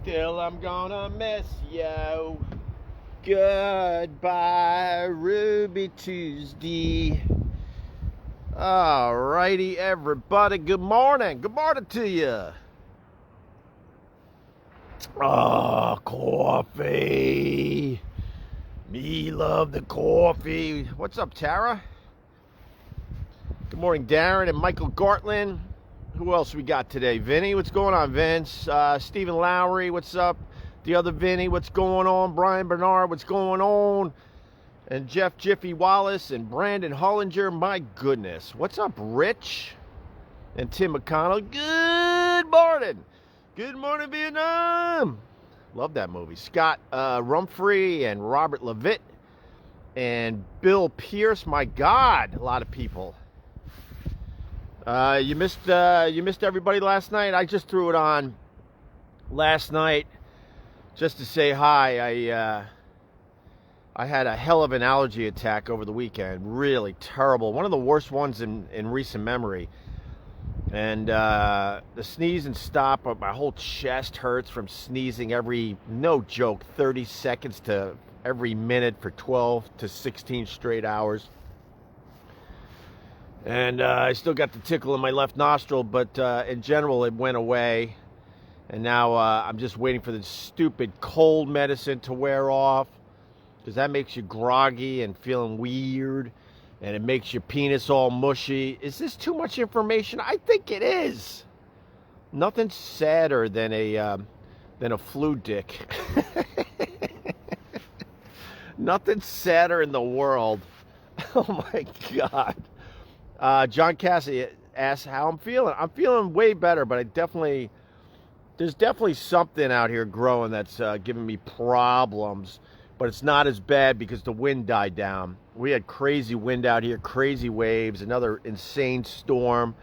Still, I'm gonna miss you. Goodbye, Ruby Tuesday. Alrighty, everybody. Good morning. Good morning to you. Oh, coffee. Me love the coffee. What's up, Tara? Good morning, Darren and Michael Gartland. Who else we got today? Vinny, what's going on, Vince? Stephen Lowry, what's up? The other Vinny, what's going on? Brian Bernard, what's going on? And Jeff Jiffy Wallace and Brandon Hollinger. My goodness. What's up, Rich? And Tim McConnell. Good morning. Good morning, Vietnam. Love that movie. Scott Rumfrey and Robert Levitt and Bill Pierce. My God, a lot of people. You missed everybody last night. I just threw it on last night just to say hi. I had a hell of an allergy attack over the weekend. Really terrible. One of the worst ones in recent memory. And the sneeze and stop, but my whole chest hurts from sneezing every, no joke, 30 seconds to every minute for 12 to 16 straight hours. And I still got the tickle in my left nostril, but in general, it went away. And now I'm just waiting for the stupid cold medicine to wear off, because that makes you groggy and feeling weird, and it makes your penis all mushy. Is this too much information? I think it is. Nothing sadder than a flu dick. Nothing sadder in the world. Oh my God. John Cassie asks how I'm feeling. I'm feeling way better, but there's definitely something out here growing that's giving me problems, but it's not as bad because the wind died down. We had crazy wind out here, crazy waves, another insane storm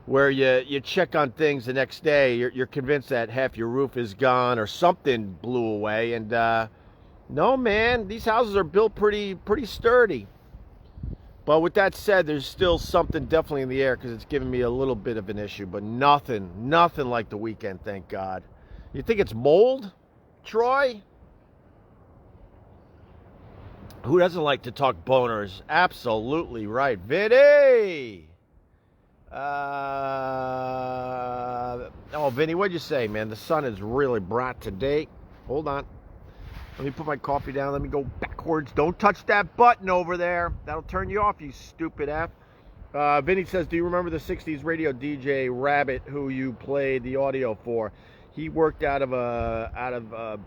where you check on things the next day, you're convinced that half your roof is gone or something blew away. And no, man, these houses are built pretty sturdy. But with that said, there's still something definitely in the air because it's giving me a little bit of an issue, but nothing like the weekend, thank God. You think it's mold, Troy? Who doesn't like to talk boners? Absolutely right. Vinny! Vinny, what'd you say, man? The sun is really bright today. Hold on. Let me put my coffee down. Let me go backwards. Don't touch that button over there. That'll turn you off, you stupid F. Vinny says, do you remember the 60s radio DJ Rabbit who you played the audio for? He worked out of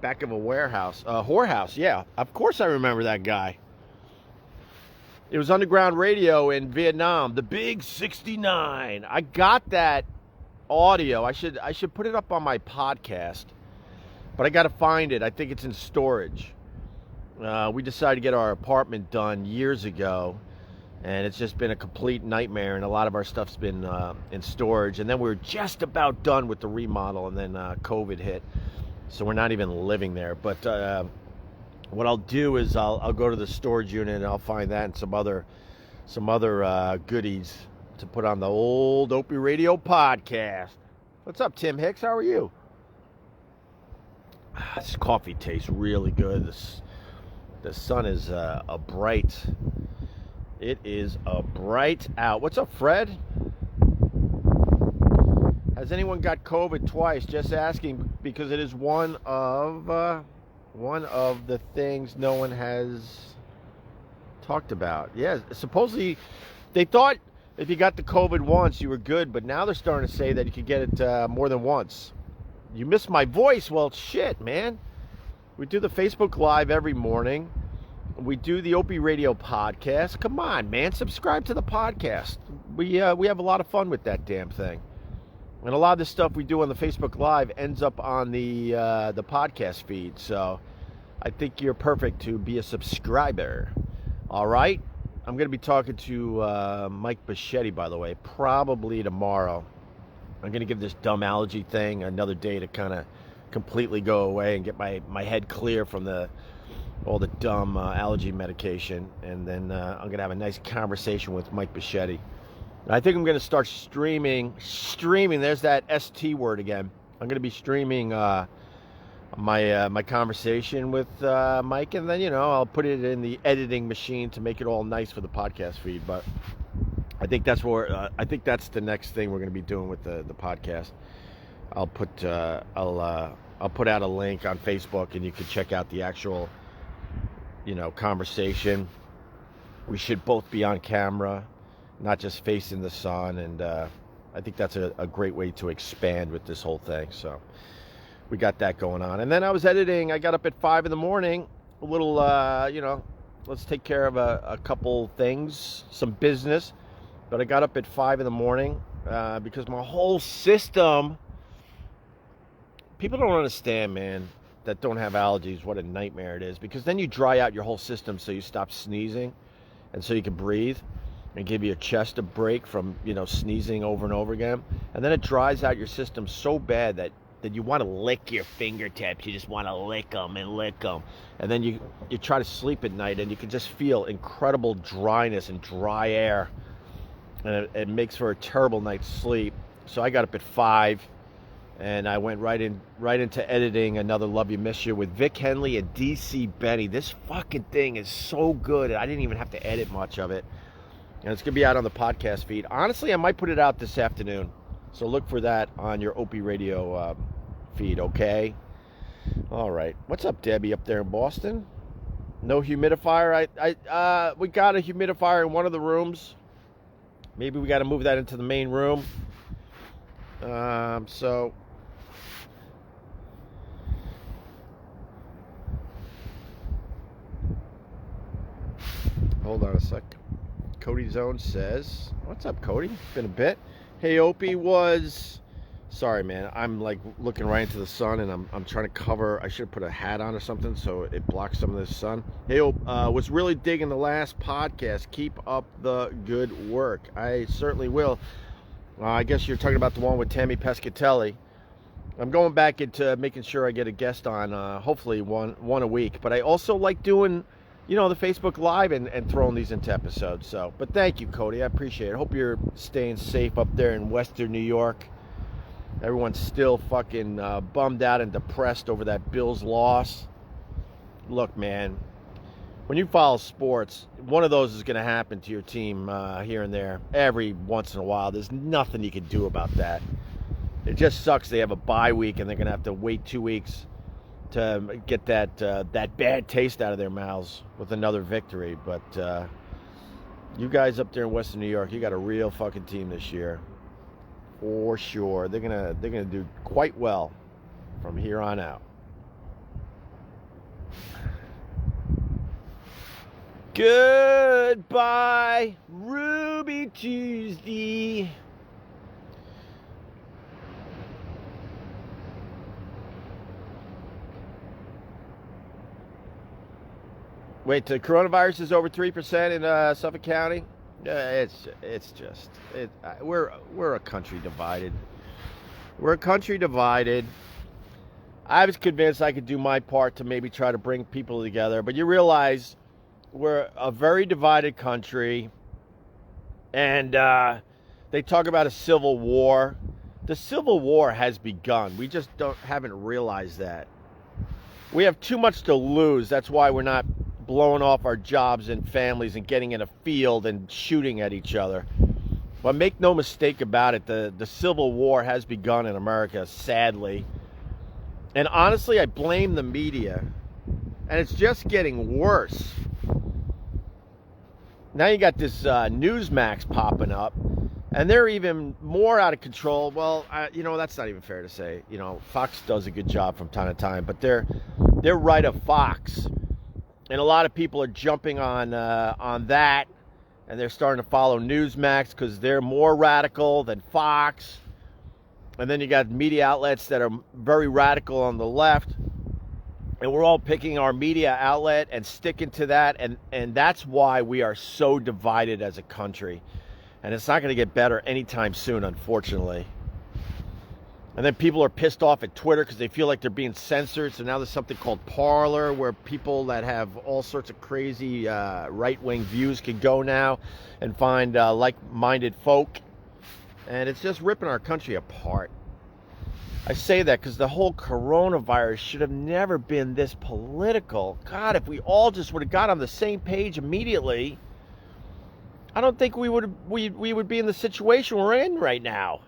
back of a warehouse. Whorehouse, yeah. Of course I remember that guy. It was underground radio in Vietnam. The Big 69. I got that audio. I should put it up on my podcast. But I got to find it. I think it's in storage. We decided to get our apartment done years ago, and it's just been a complete nightmare, and a lot of our stuff's been in storage. And then we were just about done with the remodel, and then COVID hit, so we're not even living there. But what I'll do is I'll go to the storage unit, and I'll find that and some other goodies to put on the old Opie Radio podcast. What's up, Tim Hicks? How are you? This coffee tastes really good. The sun is a bright. It is a bright out. What's up, Fred? Has anyone got COVID twice? Just asking because it is one of the things no one has talked about. Yeah, supposedly they thought if you got the COVID once you were good, but now they're starting to say that you could get it more than once. You missed my voice. Well, shit, man. We do the Facebook Live every morning. We do the Opie Radio podcast. Come on, man. Subscribe to the podcast. We have a lot of fun with that damn thing. And a lot of the stuff we do on the Facebook Live ends up on the podcast feed. So I think you're perfect to be a subscriber. All right? I'm going to be talking to Mike Bichetti, by the way, probably tomorrow. I'm going to give this dumb allergy thing another day to kind of completely go away and get my head clear from all the dumb allergy medication. And then I'm going to have a nice conversation with Mike Bichetti. I think I'm going to start streaming. There's that ST word again. I'm going to be streaming my conversation with Mike, and then I'll put it in the editing machine to make it all nice for the podcast feed. But I think that's the next thing we're going to be doing with the podcast. I'll put out a link on Facebook, and you can check out the actual conversation. We should both be on camera, not just facing the sun, and I think that's a great way to expand with this whole thing. So we got that going on. And then I was editing. I got up at 5 in the morning, a little, let's take care of a couple things, some business. But I got up at 5 in the morning because my whole system, people don't understand, man, that don't have allergies, what a nightmare it is. Because then you dry out your whole system so you stop sneezing and so you can breathe and give your chest a break from, sneezing over and over again. And then it dries out your system so bad that you want to lick your fingertips. You just want to lick them and lick them. And then you try to sleep at night and you can just feel incredible dryness and dry air. And it makes for a terrible night's sleep. So I got up at 5 and I went right into editing another Love You Miss You with Vic Henley and DC Benny. This fucking thing is so good. I didn't even have to edit much of it. And it's going to be out on the podcast feed. Honestly, I might put it out this afternoon. So look for that on your Opie Radio feed, okay? All right. What's up, Debbie, up there in Boston? No humidifier? We got a humidifier in one of the rooms. Maybe we got to move that into the main room. So hold on a sec. Cody Zone says, what's up, Cody? Been a bit. Hey, Opie, sorry, man. I'm like looking right into the sun, and I'm trying to cover. I should have put a hat on or something so it blocks some of the sun. Hey, was really digging the last podcast. Keep up the good work. I certainly will. I guess you're talking about the one with Tammy Pescatelli. I'm going back into making sure I get a guest on, hopefully one a week. But I also like doing, the Facebook Live and throwing these into episodes. So, but thank you, Cody. I appreciate it. Hope you're staying safe up there in Western New York. Everyone's still fucking bummed out and depressed over that Bills loss. Look, man, when you follow sports, one of those is going to happen to your team here and there every once in a while. There's nothing you can do about that. It just sucks they have a bye week and they're going to have to wait 2 weeks to get that bad taste out of their mouths with another victory. But you guys up there in Western New York, you got a real fucking team this year. For sure. They're gonna do quite well from here on out. Goodbye, Ruby Tuesday. Wait, the coronavirus is over 3% in Suffolk County. It's just we're a country divided. We're a country divided. I was convinced I could do my part to maybe try to bring people together, but you realize we're a very divided country, and they talk about a civil war. The Civil War has begun. We just haven't realized that. We have too much to lose. That's why we're not blowing off our jobs and families and getting in a field and shooting at each other. But make no mistake about it, the Civil War has begun in America, sadly. And honestly, I blame the media. And it's just getting worse. Now you got this Newsmax popping up. And they're even more out of control. Well, that's not even fair to say. Fox does a good job from time to time. But they're right of Fox. And a lot of people are jumping on that, and they're starting to follow Newsmax because they're more radical than Fox. And then you got media outlets that are very radical on the left, and we're all picking our media outlet and sticking to that, and that's why we are so divided as a country. And it's not going to get better anytime soon, unfortunately. And then people are pissed off at Twitter because they feel like they're being censored. So now there's something called Parler where people that have all sorts of crazy right-wing views can go now and find like-minded folk. And it's just ripping our country apart. I say that because the whole coronavirus should have never been this political. God, if we all just would have got on the same page immediately, I don't think we would be in the situation we're in right now.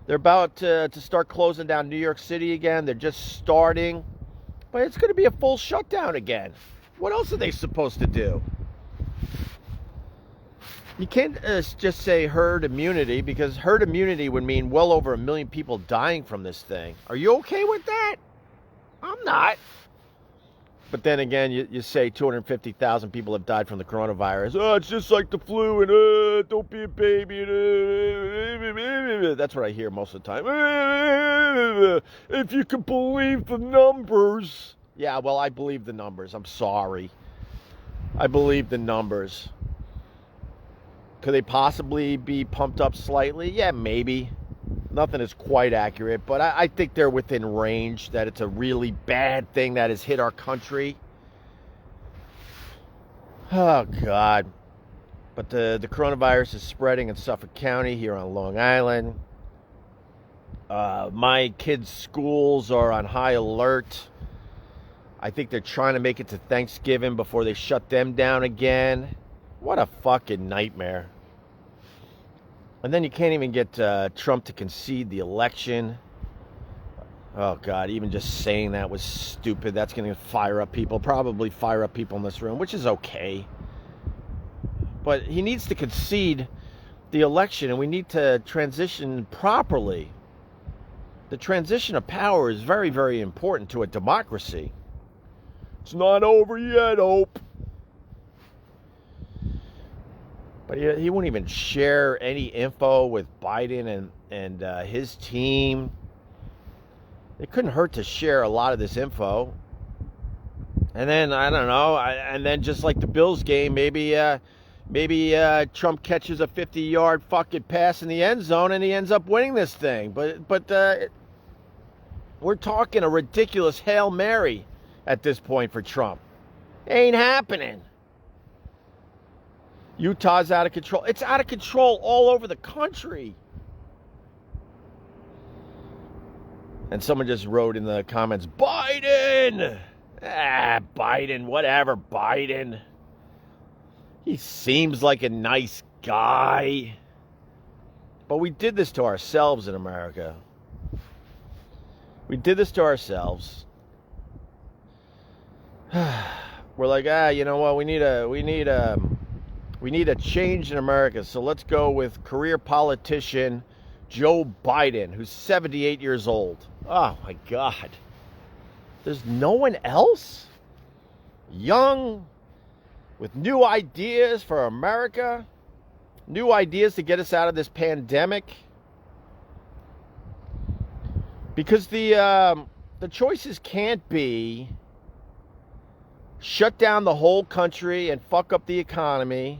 They're about to start closing down New York City again. They're just starting. But it's going to be a full shutdown again. What else are they supposed to do? You can't just say herd immunity, because herd immunity would mean well over 1 million people dying from this thing. Are you okay with that? I'm not. But then again, you say 250,000 people have died from the coronavirus. Oh, it's just like the flu, and don't be a baby. That's what I hear most of the time. If you can believe the numbers. Yeah, well, I believe the numbers. I'm sorry. I believe the numbers. Could they possibly be pumped up slightly? Yeah, maybe. Nothing is quite accurate, but I think they're within range that it's a really bad thing that has hit our country. Oh, God. But the coronavirus is spreading in Suffolk County here on Long Island. My kids' schools are on high alert. I think they're trying to make it to Thanksgiving before they shut them down again. What a fucking nightmare. And then you can't even get Trump to concede the election. Oh, God, even just saying that was stupid. That's going to fire up people, probably fire up people in this room, which is okay. But he needs to concede the election, and we need to transition properly. The transition of power is very, very important to a democracy. It's not over yet, Hope. But he won't even share any info with Biden and his team. It couldn't hurt to share a lot of this info. And then, I don't know, and then just like the Bills game, maybe Trump catches a 50-yard fucking pass in the end zone and he ends up winning this thing. But we're talking a ridiculous Hail Mary at this point for Trump. Ain't happening. Utah's out of control. It's out of control all over the country. And someone just wrote in the comments, Biden! Biden, whatever, Biden. He seems like a nice guy. But we did this to ourselves in America. We did this to ourselves. We're like, you know what, we need a change in America, so let's go with career politician Joe Biden, who's 78 years old. Oh, my God. There's no one else? Young, with new ideas for America, new ideas to get us out of this pandemic. Because the choices can't be shut down the whole country and fuck up the economy,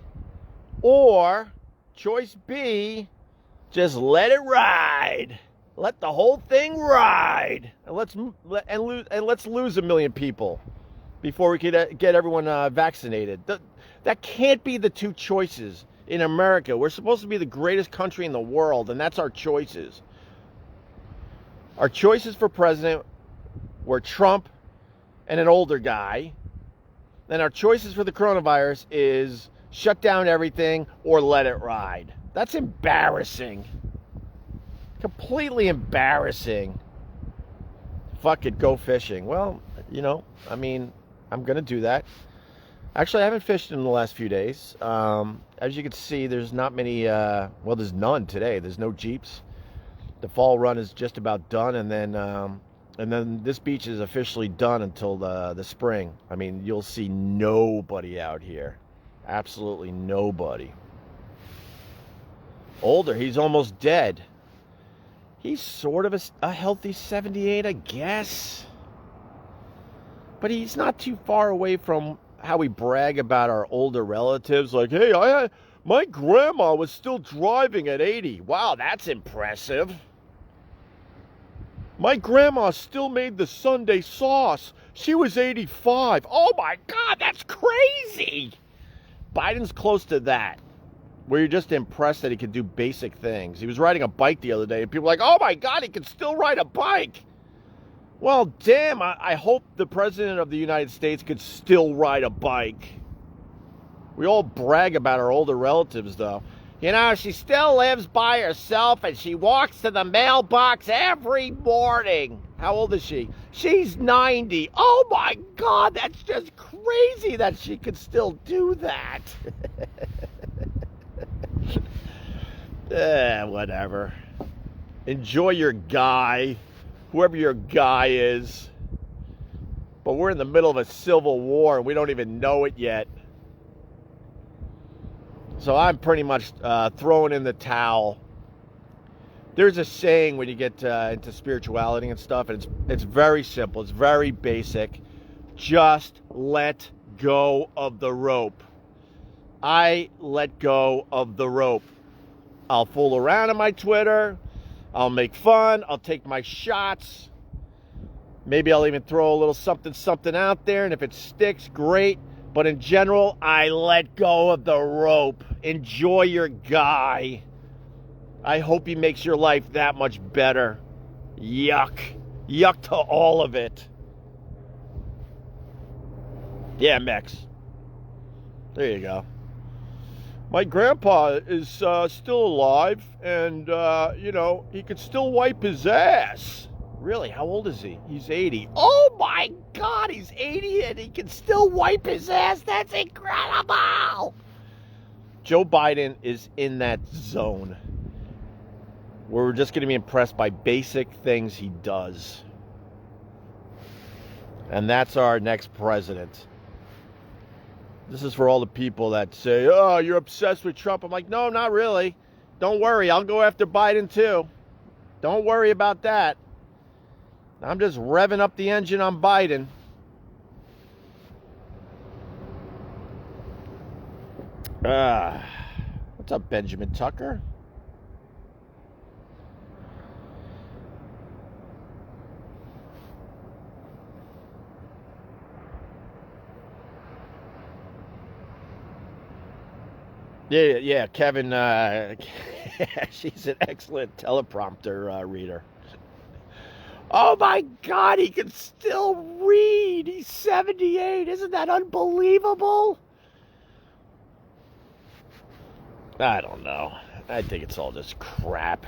or choice B, just let it ride. Let the whole thing ride, and let's lose 1 million people before we could get everyone vaccinated. That can't be the two choices in America. We're supposed to be the greatest country in the world, and that's our choices. Our choices for president were Trump and an older guy. Then our choices for the coronavirus is shut down everything or let it ride. That's embarrassing. Completely embarrassing. Fuck it, go fishing. Well, you know, I mean, I'm going to do that. Actually, I haven't fished in the last few days. As you can see, there's not many, there's none today. There's no Jeeps. The fall run is just about done, and then this beach is officially done until the spring. I mean, you'll see nobody out here. Absolutely nobody. Older, he's almost dead. He's sort of a healthy 78, I guess. But he's not too far away from how we brag about our older relatives. Like, hey, my grandma was still driving at 80. Wow, that's impressive. My grandma still made the Sunday sauce. She was 85. Oh my God, that's crazy. Biden's close to that. where you're just impressed that he can do basic things. He was riding a bike the other day, and people were like, oh my God, he can still ride a bike. Well, damn, I hope the President of the United States could still ride a bike. We all brag about our older relatives, though. You know, she still lives by herself, and she walks to the mailbox every morning. How old is she? She's 90. Oh, my God, that's just crazy that she could still do that. Whatever. Enjoy your guy, whoever your guy is. But we're in the middle of a civil war, and we don't even know it yet. So I'm pretty much throwing in the towel. There's a saying when you get into spirituality and stuff, and it's very simple. It's very basic. Just let go of the rope. I let go of the rope. I'll fool around on my Twitter. I'll make fun. I'll take my shots. Maybe I'll even throw a little something out there, and if it sticks, great. But in general, I let go of the rope. Enjoy your guy. I hope he makes your life that much better. Yuck. Yuck to all of it. Yeah, Mex. There you go. My grandpa is still alive, and, he could still wipe his ass. Really? How old is he? He's 80. Oh, my God, he's 80, and he can still wipe his ass? That's incredible! Joe Biden is in that zone where we're just going to be impressed by basic things he does. And that's our next president. This is for all the people that say, oh, you're obsessed with Trump. I'm like, no, not really. Don't worry. I'll go after Biden, too. Don't worry about that. I'm just revving up the engine on Biden. What's up, Benjamin Tucker? Yeah, Kevin, she's an excellent teleprompter reader. Oh my God, he can still read. He's 78. Isn't that unbelievable? I don't know. I think it's all just crap.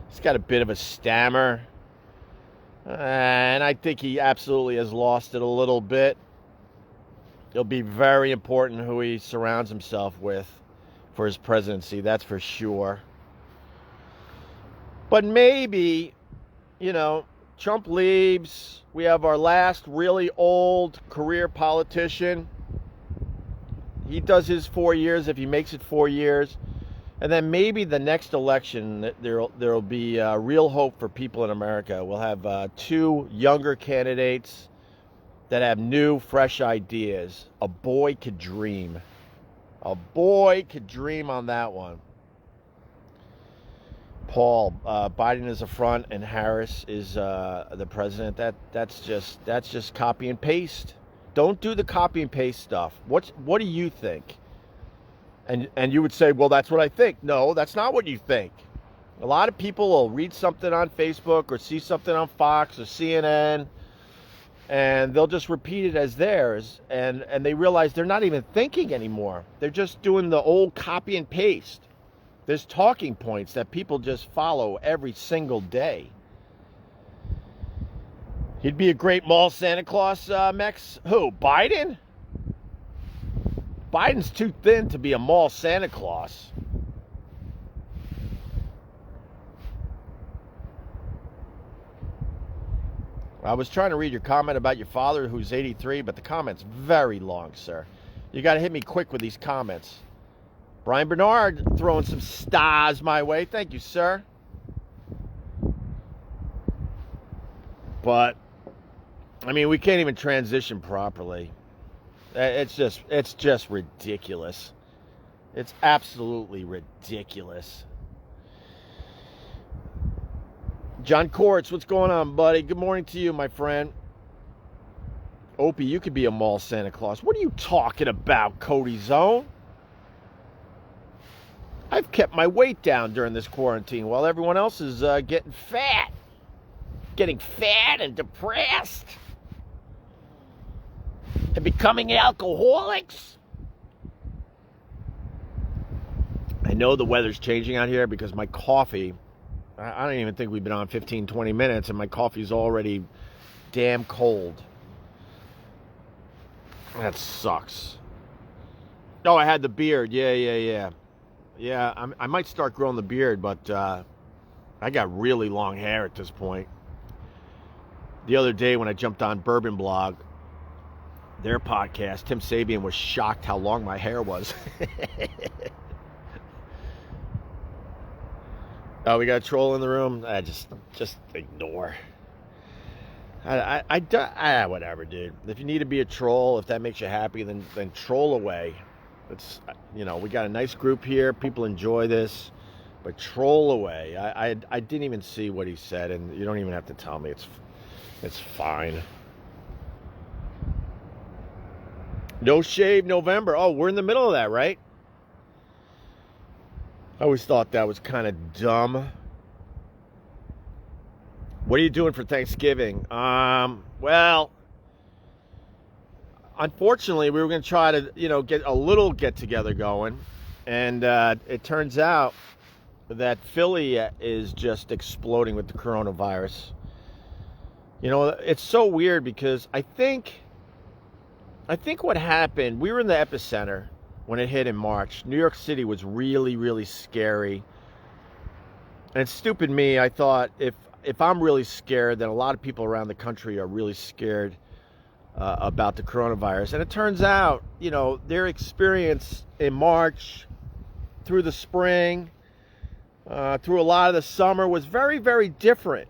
He's got a bit of a stammer. And I think he absolutely has lost it a little bit. It'll be very important who he surrounds himself with for his presidency, that's for sure. But maybe, Trump leaves. We have our last really old career politician. He does his 4 years, if he makes it 4 years. And then maybe the next election, there'll be real hope for people in America. We'll have two younger candidates that have new, fresh ideas. A boy could dream. A boy could dream on that one. Paul, Biden is the front and Harris is the president. That's just copy and paste. Don't do the copy and paste stuff. What do you think? And you would say, well, that's what I think. No, that's not what you think. A lot of people will read something on Facebook or see something on Fox or CNN, and they'll just repeat it as theirs, and they realize they're not even thinking anymore. They're just doing the old copy and paste. There's talking points that people just follow every single day. He'd be a great mall Santa Claus, Mex. Who, Biden? Biden's too thin to be a mall Santa Claus. I was trying to read your comment about your father who's 83, but the comment's very long, sir. You got to hit me quick with these comments. Brian Bernard throwing some stars my way. Thank you, sir. But, we can't even transition properly. It's just ridiculous. It's absolutely ridiculous. John Kortz, what's going on, buddy? Good morning to you, my friend. Opie, you could be a mall Santa Claus. What are you talking about, Cody Zone? I've kept my weight down during this quarantine while everyone else is getting fat and depressed and becoming alcoholics. I know the weather's changing out here because my coffee, I don't even think we've been on 15, 20 minutes and my coffee's already damn cold. That sucks. Oh, I had the beard. Yeah. Yeah, I might start growing the beard, but I got really long hair at this point. The other day when I jumped on Bourbon Blog, their podcast, Tim Sabian was shocked how long my hair was. Oh, we got a troll in the room? Just ignore. Whatever, dude. If you need to be a troll, if that makes you happy, then troll away. It's, we got a nice group here. People enjoy this, but troll away. I didn't even see what he said, and you don't even have to tell me. It's fine. No Shave November. Oh, we're in the middle of that, right? I always thought that was kind of dumb. What are you doing for Thanksgiving? Well, unfortunately, we were going to try to, get a little get-together going. And it turns out that Philly is just exploding with the coronavirus. It's so weird because I think what happened, we were in the epicenter when it hit in March. New York City was really, really scary. And it's stupid me. I thought if I'm really scared, then a lot of people around the country are really scared about the coronavirus. And it turns out, their experience in March, through the spring, through a lot of the summer was very, very different.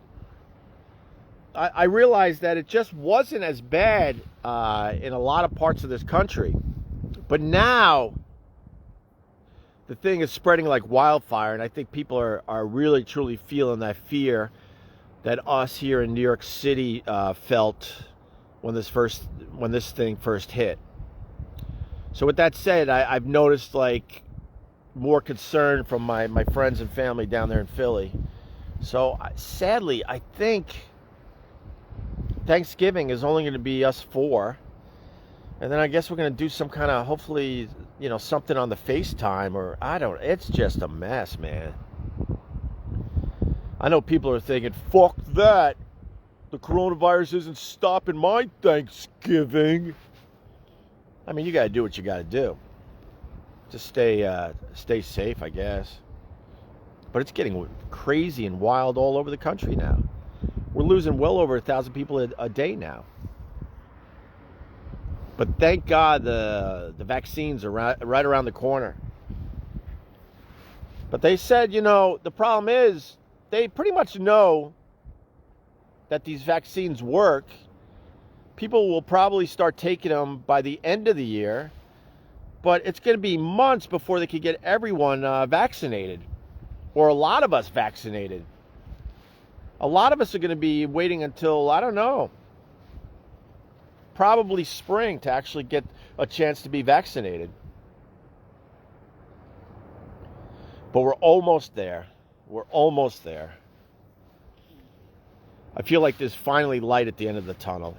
I realized that it just wasn't as bad in a lot of parts of this country. But now, the thing is spreading like wildfire, and I think people are really, truly feeling that fear that us here in New York City felt when this thing first hit. So with that said, I've noticed more concern from my friends and family down there in Philly. So sadly, I think Thanksgiving is only going to be us four. And then I guess we're going to do some kind of, hopefully, something on the FaceTime, or it's just a mess, man. I know people are thinking, fuck that. The coronavirus isn't stopping my Thanksgiving. I mean, you got to do what you got to do. Just stay safe, I guess. But it's getting crazy and wild all over the country now. We're losing well over 1,000 people a day now. But thank God the vaccines are right around the corner. But they said, the problem is they pretty much know that these vaccines work. People will probably start taking them by the end of the year. But it's going to be months before they can get everyone vaccinated. Or a lot of us vaccinated. A lot of us are going to be waiting until, I don't know, probably spring to actually get a chance to be vaccinated. But we're almost there. We're almost there. I feel like there's finally light at the end of the tunnel.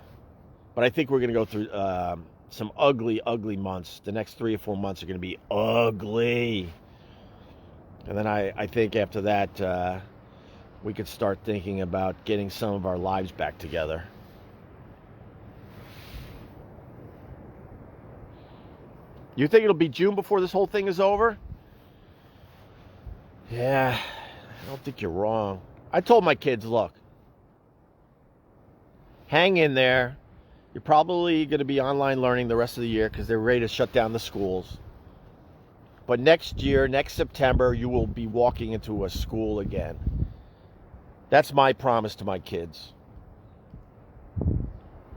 But I think we're going to go through some ugly, ugly months. The next 3 or 4 months are going to be ugly. And then I think after that, we could start thinking about getting some of our lives back together. You think it'll be June before this whole thing is over? Yeah, I don't think you're wrong. I told my kids, look, hang in there. You're probably going to be online learning the rest of the year because they're ready to shut down the schools. But next year, next September, you will be walking into a school again. That's my promise to my kids.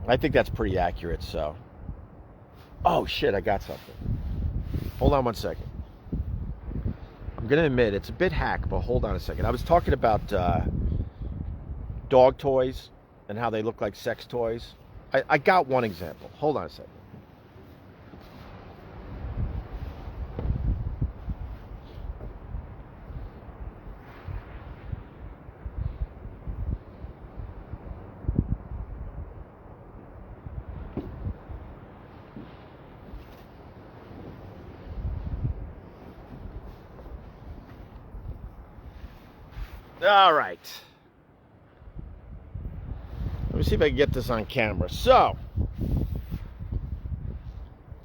I think that's pretty accurate, so. Oh, shit, I got something. Hold on one second. I'm going to admit, it's a bit hack, but hold on a second. I was talking about dog toys and how they look like sex toys. I got one example. Hold on a second. All right. Let me see if I can get this on camera. So,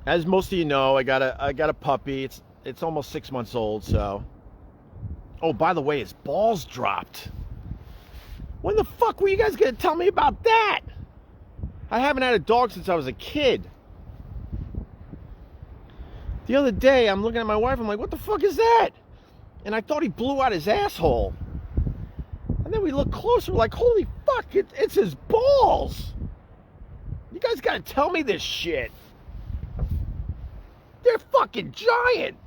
as most of you know, I got a puppy. It's almost 6 months old. So, oh, by the way, his balls dropped. When the fuck were you guys gonna tell me about that? I haven't had a dog since I was a kid. The other day, I'm looking at my wife. I'm like, what the fuck is that? And I thought he blew out his asshole. And then we look closer, we're like, holy fuck, it's his balls. You guys gotta tell me this shit. They're fucking giant.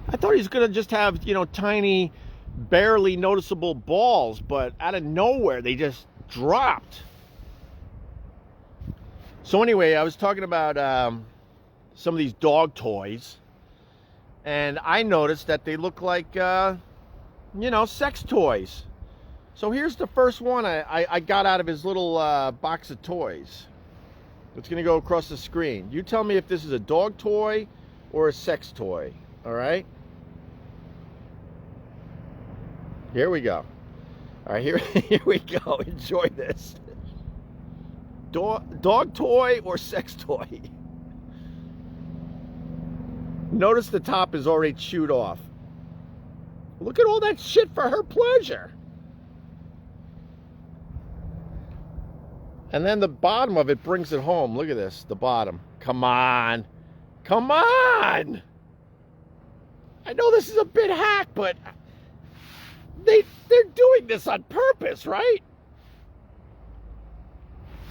I thought he was gonna just have, tiny, barely noticeable balls, but out of nowhere, they just dropped. So anyway, I was talking about some of these dog toys. And I noticed that they look like, sex toys. So here's the first one I got out of his little box of toys. It's going to go across the screen. You tell me if this is a dog toy or a sex toy. All right? Here we go. All right, here we go. Enjoy this. Dog toy or sex toy? Notice the top is already chewed off. Look at all that shit for her pleasure. And then the bottom of it brings it home. Look at this, the bottom. Come on. Come on! I know this is a bit hack, but they're doing this on purpose, right?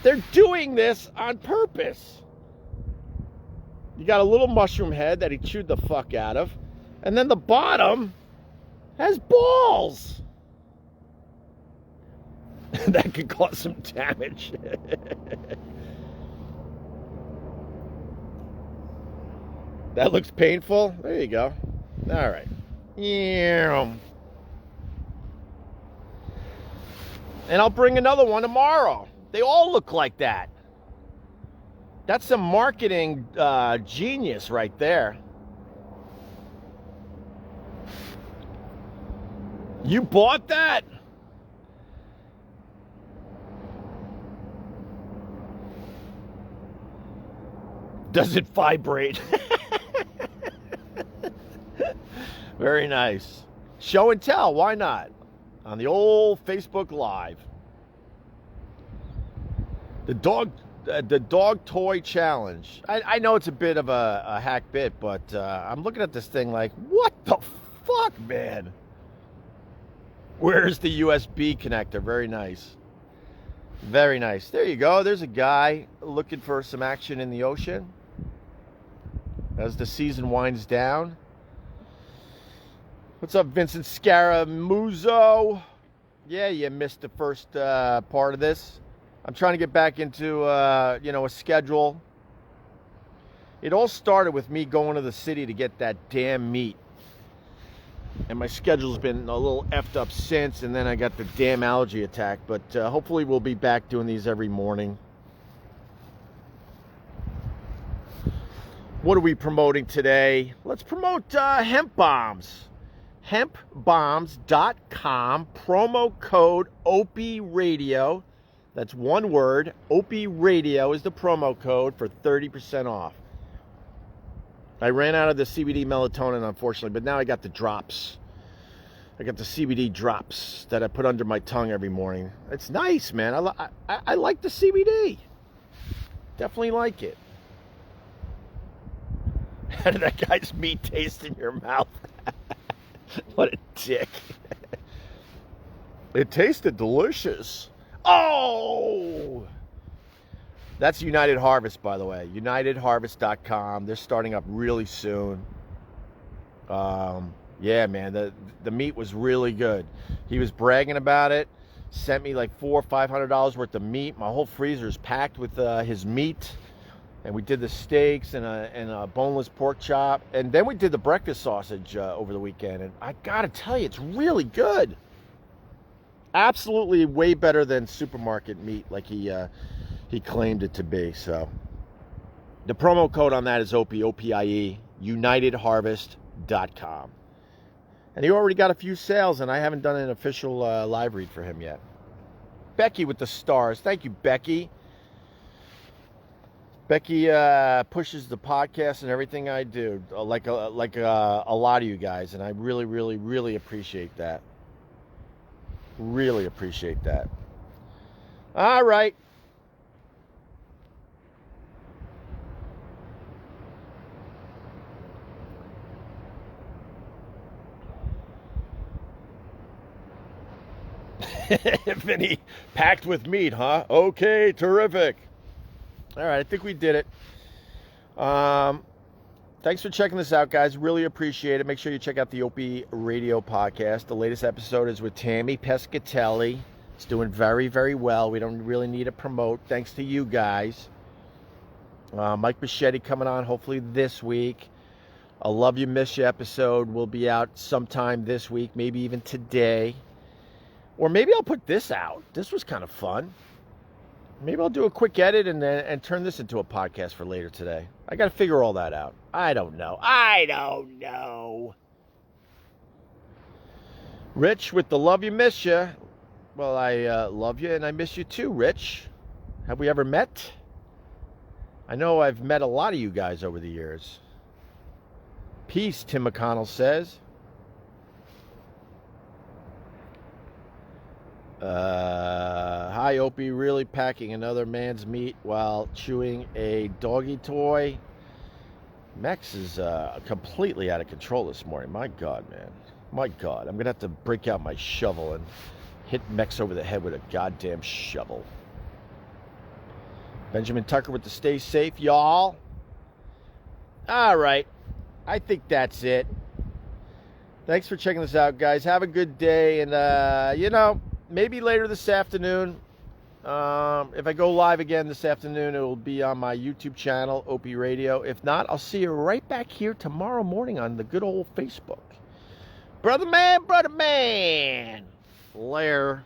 They're doing this on purpose. You got a little mushroom head that he chewed the fuck out of. And then the bottom has balls. That could cause some damage. That looks painful. There you go. All right. And I'll bring another one tomorrow. They all look like that. That's some marketing genius right there. You bought that? Does it vibrate? Very nice. Show and tell, why not? On the old Facebook Live. The dog toy challenge. I know it's a bit of a hack bit, but I'm looking at this thing like, what the fuck, man? Where's the USB connector? Very nice. Very nice. There you go. There's a guy looking for some action in the ocean as the season winds down. What's up, Vincent Scaramuzzo? Yeah, you missed the first part of this. I'm trying to get back into, a schedule. It all started with me going to the city to get that damn meat. And my schedule's been a little effed up since, and then I got the damn allergy attack. But hopefully we'll be back doing these every morning. What are we promoting today? Let's promote hemp bombs. Hempbombs.com, promo code Opie Radio. That's one word. Opie Radio is the promo code for 30% off. I ran out of the CBD melatonin, unfortunately, but now I got the drops. I got the CBD drops that I put under my tongue every morning. It's nice, man. I like the CBD. Definitely like it. How did that guy's meat taste in your mouth? What a dick. It tasted delicious. Oh! That's United Harvest, by the way. UnitedHarvest.com. They're starting up really soon. Yeah, man, the meat was really good. He was bragging about it. Sent me like $400 or $500 worth of meat. My whole freezer is packed with his meat. And we did the steaks and a boneless pork chop. And then we did the breakfast sausage over the weekend. And I gotta tell you, it's really good. Absolutely way better than supermarket meat like he claimed it to be. So the promo code on that is OPIE, UnitedHarvest.com. opieandthonyshow.com. And he already got a few sales, and I haven't done an official live read for him yet. Becky with the stars. Thank you, Becky. Becky pushes the podcast and everything I do, like a lot of you guys, and I really, really, really appreciate that. Really appreciate that. All right. Vinny, packed with meat, huh? Okay, terrific. All right, I think we did it. Thanks for checking this out, guys. Really appreciate it. Make sure you check out the Opie Radio podcast. The latest episode is with Tammy Pescatelli. It's doing very, very well. We don't really need to promote, thanks to you guys. Mike Bichetti coming on hopefully this week. A Love You, Miss You episode will be out sometime this week, maybe even today. Or maybe I'll put this out. This was kind of fun. Maybe I'll do a quick edit and turn this into a podcast for later today. I got to figure all that out. I don't know. Rich with the Love You, Miss You. Well, I love you and I miss you too, Rich. Have we ever met? I know I've met a lot of you guys over the years. Peace, Tim McConnell says. Hi, Opie. Really packing another man's meat while chewing a doggy toy. Mex is completely out of control this morning. My God, man. My God. I'm going to have to break out my shovel and hit Mex over the head with a goddamn shovel. Benjamin Tucker with the stay safe, y'all. All right. I think that's it. Thanks for checking this out, guys. Have a good day. And, maybe later this afternoon, if I go live again this afternoon, it will be on my YouTube channel, Opie Radio. If not, I'll see you right back here tomorrow morning on the good old Facebook. Brother man. Lair.